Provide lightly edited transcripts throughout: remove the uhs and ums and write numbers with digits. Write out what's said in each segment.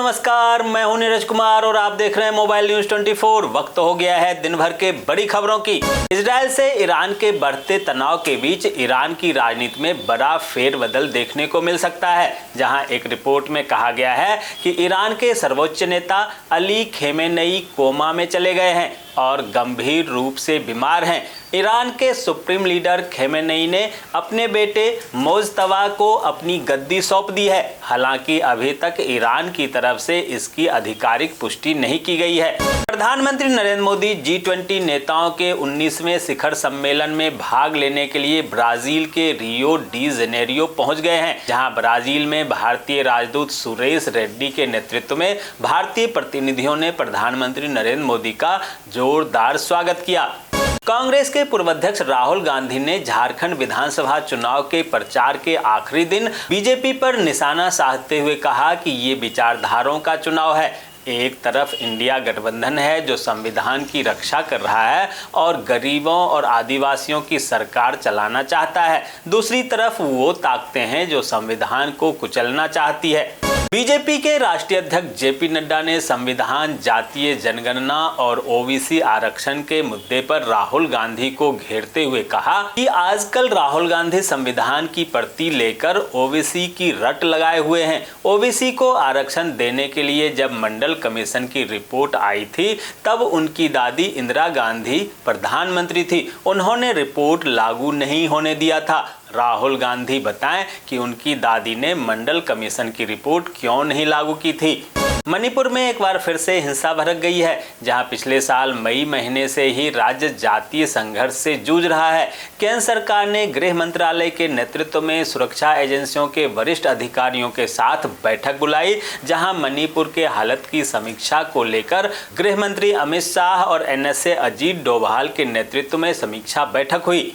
नमस्कार, मैं हूं नीरज कुमार और आप देख रहे हैं मोबाइल न्यूज 24। वक्त हो गया है दिन भर के बड़ी खबरों की। इजराइल से ईरान के बढ़ते तनाव के बीच ईरान की राजनीति में बड़ा फेरबदल देखने को मिल सकता है, जहां एक रिपोर्ट में कहा गया है कि ईरान के सर्वोच्च नेता अली खेमेनेई कोमा में चले गए हैं और गंभीर रूप से बीमार हैं। ईरान के सुप्रीम लीडर खेमेनेई ने अपने बेटे मोज्तबा को अपनी गद्दी सौंप दी है। हालांकि अभी तक ईरान की तरफ से इसकी आधिकारिक पुष्टि नहीं की गई है। प्रधानमंत्री नरेंद्र मोदी G20 नेताओं के 19वें शिखर सम्मेलन में भाग लेने के लिए ब्राजील के रियो डी जेनेरियो पहुंच गए हैं, जहां ब्राजील में भारतीय राजदूत सुरेश रेड्डी के नेतृत्व में भारतीय प्रतिनिधियों ने प्रधानमंत्री नरेंद्र मोदी का जोरदार स्वागत किया। कांग्रेस के पूर्व अध्यक्ष राहुल गांधी ने झारखंड विधानसभा चुनाव के प्रचार के आखिरी दिन बीजेपी पर निशाना साधते हुए कहा कि ये विचारधाराओं का चुनाव है। एक तरफ इंडिया गठबंधन है जो संविधान की रक्षा कर रहा है और गरीबों और आदिवासियों की सरकार चलाना चाहता है, दूसरी तरफ वो ताकतें हैं जो संविधान को कुचलना चाहती है। बीजेपी के राष्ट्रीय अध्यक्ष जेपी नड्डा ने संविधान, जातीय जनगणना और ओबीसी आरक्षण के मुद्दे पर राहुल गांधी को घेरते हुए कहा कि आजकल राहुल गांधी संविधान की प्रति लेकर ओबीसी की रट लगाए हुए हैं। ओबीसी को आरक्षण देने के लिए जब मंडल कमीशन की रिपोर्ट आई थी तब उनकी दादी इंदिरा गांधी प्रधानमंत्री थी, उन्होंने रिपोर्ट लागू नहीं होने दिया था। राहुल गांधी बताएं कि उनकी दादी ने मंडल कमीशन की रिपोर्ट क्यों नहीं लागू की थी। मणिपुर में एक बार फिर से हिंसा भड़क गई है, जहां पिछले साल मई महीने से ही राज्य जातीय संघर्ष से जूझ रहा है। केंद्र सरकार ने गृह मंत्रालय के नेतृत्व में सुरक्षा एजेंसियों के वरिष्ठ अधिकारियों के साथ बैठक बुलाई, जहां मणिपुर के हालत की समीक्षा को लेकर गृह मंत्री अमित शाह और NSA अजीत डोभाल के नेतृत्व में समीक्षा बैठक हुई।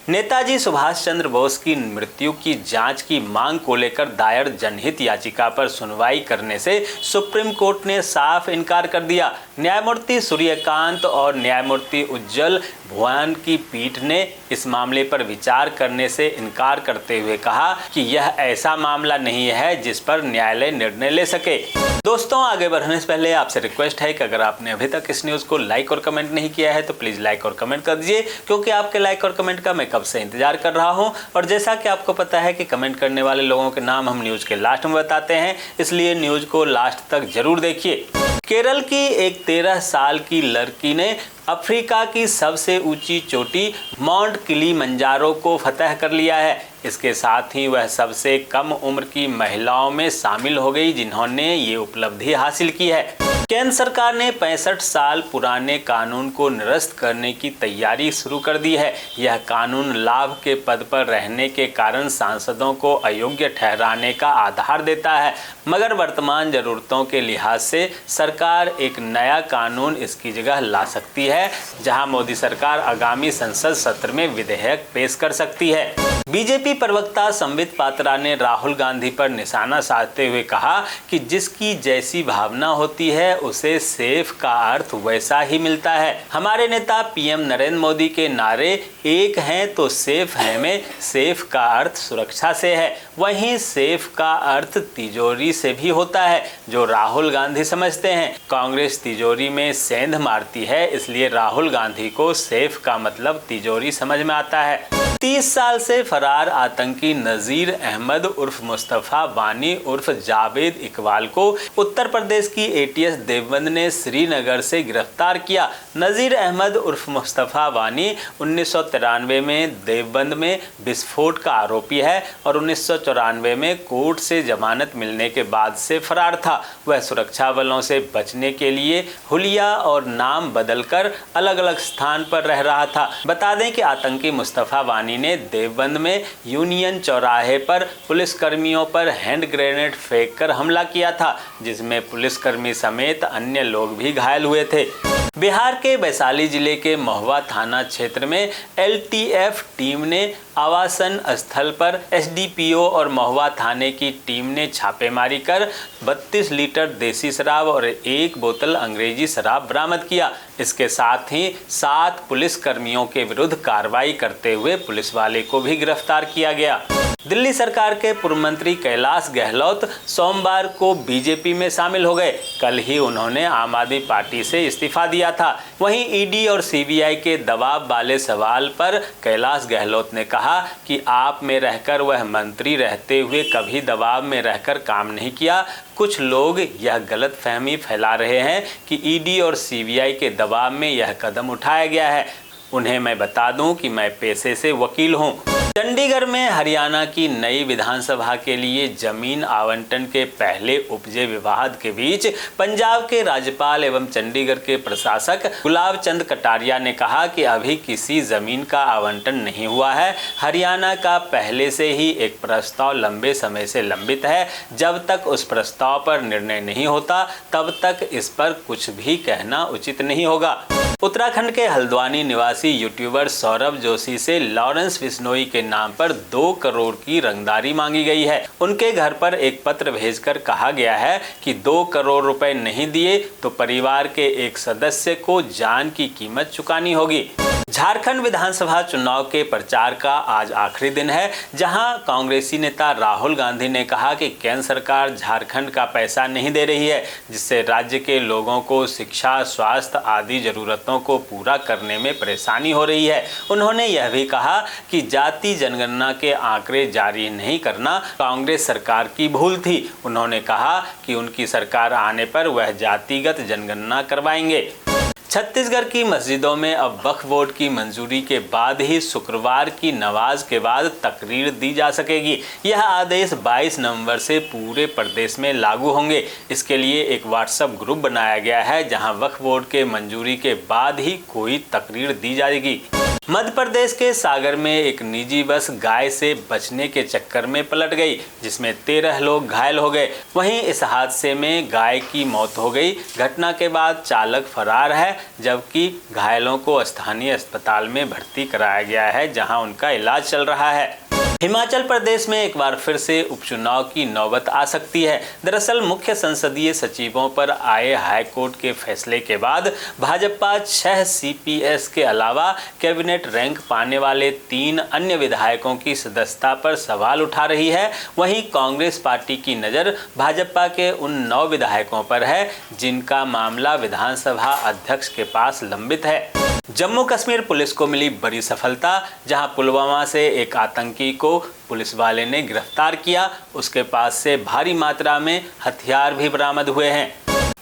नेताजी सुभाष चंद्र बोस की मृत्यु की जांच की मांग को लेकर दायर जनहित याचिका पर सुनवाई करने से सुप्रीम कोर्ट ने साफ इनकार कर दिया। न्यायमूर्ति सूर्यकांत और न्यायमूर्ति उज्जवल भुवन की पीठ ने इस मामले पर विचार करने से इनकार करते हुए कहा कि यह ऐसा मामला नहीं है जिस पर न्यायालय निर्णय ले सके। दोस्तों, आगे बढ़ने से पहले आपसे रिक्वेस्ट है कि अगर आपने अभी तक इस न्यूज़ को लाइक और कमेंट नहीं किया है तो प्लीज़ लाइक और कमेंट कर दीजिए, क्योंकि आपके लाइक और कमेंट का मैं कब से इंतजार कर रहा हूं। और जैसा कि आपको पता है कि कमेंट करने वाले लोगों के नाम हम न्यूज़ के लास्ट में बताते हैं, इसलिए न्यूज़ को लास्ट तक जरूर देखिए। केरल की एक 13 साल की लड़की ने अफ्रीका की सबसे ऊंची चोटी माउंट किलिमंजारो को फतह कर लिया है। इसके साथ ही वह सबसे कम उम्र की महिलाओं में शामिल हो गई जिन्होंने ये उपलब्धि हासिल की है। केंद्र सरकार ने 65 साल पुराने कानून को निरस्त करने की तैयारी शुरू कर दी है। यह कानून लाभ के पद पर रहने के कारण सांसदों को अयोग्य ठहराने का आधार देता है, मगर वर्तमान जरूरतों के लिहाज से सरकार एक नया कानून इसकी जगह ला सकती है, जहां मोदी सरकार आगामी संसद सत्र में विधेयक पेश कर सकती है। बीजेपी प्रवक्ता संबित पात्रा ने राहुल गांधी पर निशाना साधते हुए कहा कि जिसकी जैसी भावना होती है उसे सेफ का अर्थ वैसा ही मिलता है। हमारे नेता PM नरेंद्र मोदी के नारे एक हैं तो सेफ है में सेफ का अर्थ सुरक्षा से है, वहीं सेफ का अर्थ तिजोरी से भी होता है, जो राहुल गांधी समझते हैं। कांग्रेस तिजोरी में सेंध मारती है, इसलिए राहुल गांधी को सेफ का मतलब तिजोरी समझ में आता है। 30 साल से फरार आतंकी नजीर अहमद उर्फ मुस्तफा वानी उर्फ जावेद इकबाल को उत्तर प्रदेश की ATS देवबंद ने श्रीनगर से गिरफ्तार किया। नजीर अहमद उर्फ मुस्तफा वानी 1993 में देवबंद में विस्फोट का आरोपी है और 1994 में कोर्ट से जमानत मिलने के बाद से फरार था। वह सुरक्षा बलों से बचने के लिए हुलिया और नाम बदलकर अलग अलग स्थान पर रह रहा था। बता दें कि आतंकी मुस्तफा वानी ने देवबंद में यूनियन चौराहे पर पुलिसकर्मियों पर हैंड ग्रेनेड फेंककर हमला किया था, जिसमें पुलिसकर्मी समेत अन्य लोग भी घायल हुए थे। बिहार के वैशाली जिले के महुआ थाना क्षेत्र में LTF टीम ने आवासन स्थल पर SDPO और महुआ थाने की टीम ने छापेमारी कर 32 लीटर देसी शराब और 1 बोतल अंग्रेजी शराब बरामद किया। इसके साथ ही 7 पुलिस कर्मियों के विरुद्ध कार्रवाई करते हुए पुलिस वाले को भी गिरफ्तार किया गया। दिल्ली सरकार के पूर्व मंत्री कैलाश गहलोत सोमवार को बीजेपी में शामिल हो गए। कल ही उन्होंने आम आदमी पार्टी से इस्तीफा दिया था। वहीं ईडी और सीबीआई के दबाव वाले सवाल पर कैलाश गहलोत ने कहा कि आप में रहकर वह मंत्री रहते हुए कभी दबाव में रहकर काम नहीं किया। कुछ लोग यह गलतफहमी फैला रहे हैं कि ईडी और सीबीआई के दबाव में यह कदम उठाया गया है। उन्हें मैं बता दूं कि मैं पेशे से वकील हूं। चंडीगढ़ में हरियाणा की नई विधानसभा के लिए जमीन आवंटन के पहले उपजे विवाद के बीच पंजाब के राज्यपाल एवं चंडीगढ़ के प्रशासक गुलाब चंद कटारिया ने कहा कि अभी किसी जमीन का आवंटन नहीं हुआ है। हरियाणा का पहले से ही एक प्रस्ताव लंबे समय से लंबित है। जब तक उस प्रस्ताव पर निर्णय नहीं होता तब तक इस पर कुछ भी कहना उचित नहीं होगा। उत्तराखंड के हल्द्वानी निवासी यूट्यूबर सौरभ जोशी से लॉरेंस बिश्नोई के नाम पर 2 करोड़ की रंगदारी मांगी गई है। उनके घर पर एक पत्र भेजकर कहा गया है कि 2 करोड़ रुपए नहीं दिए तो परिवार के एक सदस्य को जान की कीमत चुकानी होगी। झारखंड विधानसभा चुनाव के प्रचार का आज आखिरी दिन है, जहां कांग्रेसी नेता राहुल गांधी ने कहा कि केंद्र सरकार झारखंड का पैसा नहीं दे रही है, जिससे राज्य के लोगों को शिक्षा, स्वास्थ्य आदि जरूरतों को पूरा करने में परेशानी हो रही है। उन्होंने यह भी कहा कि जाति जनगणना के आंकड़े जारी नहीं करना कांग्रेस सरकार की भूल थी। उन्होंने कहा कि उनकी सरकार आने पर वह जातिगत जनगणना करवाएंगे। छत्तीसगढ़ की मस्जिदों में अब वक्फ बोर्ड की मंजूरी के बाद ही शुक्रवार की नमाज के बाद तकरीर दी जा सकेगी। यह आदेश 22 नवंबर से पूरे प्रदेश में लागू होंगे। इसके लिए एक व्हाट्सएप ग्रुप बनाया गया है, जहां वक्फ बोर्ड के मंजूरी के बाद ही कोई तकरीर दी जाएगी। मध्य प्रदेश के सागर में एक निजी बस गाय से बचने के चक्कर में पलट गई, जिसमें 13 लोग घायल हो गए। वहीं इस हादसे में गाय की मौत हो गई। घटना के बाद चालक फरार है, जबकि घायलों को स्थानीय अस्पताल में भर्ती कराया गया है, जहां उनका इलाज चल रहा है। हिमाचल प्रदेश में एक बार फिर से उपचुनाव की नौबत आ सकती है। दरअसल मुख्य संसदीय सचिवों पर आए हाईकोर्ट के फैसले के बाद भाजपा 6 CPS के अलावा कैबिनेट रैंक पाने वाले 3 अन्य विधायकों की सदस्यता पर सवाल उठा रही है। वहीं कांग्रेस पार्टी की नज़र भाजपा के उन 9 विधायकों पर है जिनका मामला विधानसभा अध्यक्ष के पास लंबित है। जम्मू कश्मीर पुलिस को मिली बड़ी सफलता, जहां पुलवामा से एक आतंकी को पुलिस वाले ने गिरफ्तार किया। उसके पास से भारी मात्रा में हथियार भी बरामद हुए हैं।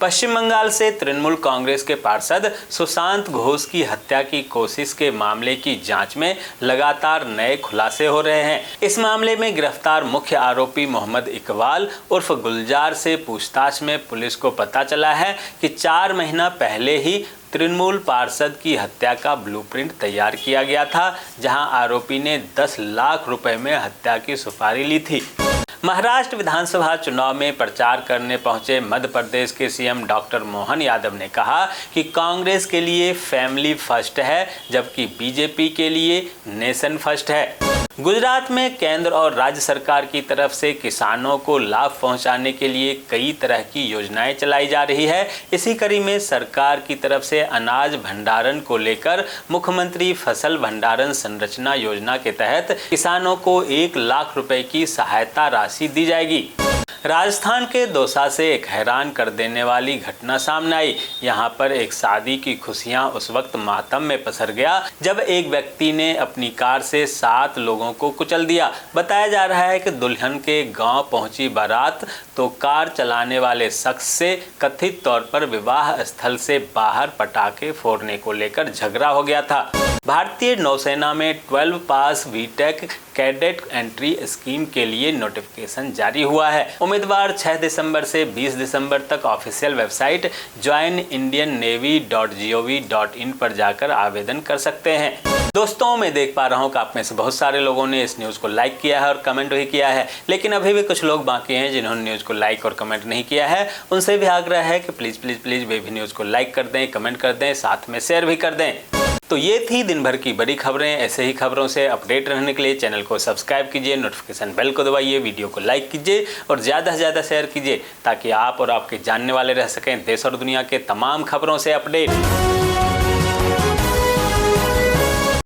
पश्चिम बंगाल से तृणमूल कांग्रेस के पार्षद सुशांत घोष की हत्या की कोशिश के मामले की जांच में लगातार नए खुलासे हो रहे हैं। इस मामले में गिरफ्तार मुख्य आरोपी मोहम्मद इकबाल उर्फ गुलजार से पूछताछ में पुलिस को पता चला है कि 4 महीना पहले ही तृणमूल पार्षद की हत्या का ब्लूप्रिंट तैयार किया गया था, जहां आरोपी ने 10 लाख रुपए में हत्या की सुपारी ली थी। महाराष्ट्र विधानसभा चुनाव में प्रचार करने पहुंचे मध्य प्रदेश के सीएम डॉक्टर मोहन यादव ने कहा कि कांग्रेस के लिए फैमिली फर्स्ट है, जबकि बीजेपी के लिए नेशन फर्स्ट है। गुजरात में केंद्र और राज्य सरकार की तरफ से किसानों को लाभ पहुंचाने के लिए कई तरह की योजनाएं चलाई जा रही है। इसी कड़ी में सरकार की तरफ से अनाज भंडारण को लेकर मुख्यमंत्री फसल भंडारण संरचना योजना के तहत किसानों को 1 लाख रुपए की सहायता राशि दी जाएगी। राजस्थान के दौसा से एक हैरान कर देने वाली घटना सामने आई। यहाँ पर एक शादी की खुशियाँ उस वक्त मातम में पसर गया जब एक व्यक्ति ने अपनी कार से 7 लोगों को कुचल दिया। बताया जा रहा है कि दुल्हन के गांव पहुंची बारात तो कार चलाने वाले शख्स से कथित तौर पर विवाह स्थल से बाहर पटाखे फोड़ने को लेकर झगड़ा हो गया था। भारतीय नौसेना में 12 पास बीटेक कैडेट एंट्री स्कीम के लिए नोटिफिकेशन जारी हुआ है। उम्मीदवार 6 दिसंबर से 20 दिसंबर तक ऑफिशियल वेबसाइट joinindiannavy.gov.in पर जाकर आवेदन कर सकते हैं। दोस्तों, मैं देख पा रहा हूँ कि आप में से बहुत सारे लोगों ने इस न्यूज़ को लाइक किया है और कमेंट भी किया है, लेकिन अभी भी कुछ लोग बाकी हैं जिन्होंने न्यूज़ को लाइक और कमेंट नहीं किया है। उनसे भी आग्रह है कि प्लीज़ प्लीज़ प्लीज़ वे भी न्यूज़ को लाइक कर दें, कमेंट कर दें, साथ में शेयर भी कर दें। तो ये थी दिन भर की बड़ी खबरें। ऐसे ही खबरों से अपडेट रहने के लिए चैनल को सब्सक्राइब कीजिए, नोटिफिकेशन बेल को दबाइए, वीडियो को लाइक कीजिए और ज़्यादा से ज़्यादा शेयर कीजिए ताकि आप और आपके जानने वाले रह सकें देश और दुनिया के तमाम खबरों से अपडेट।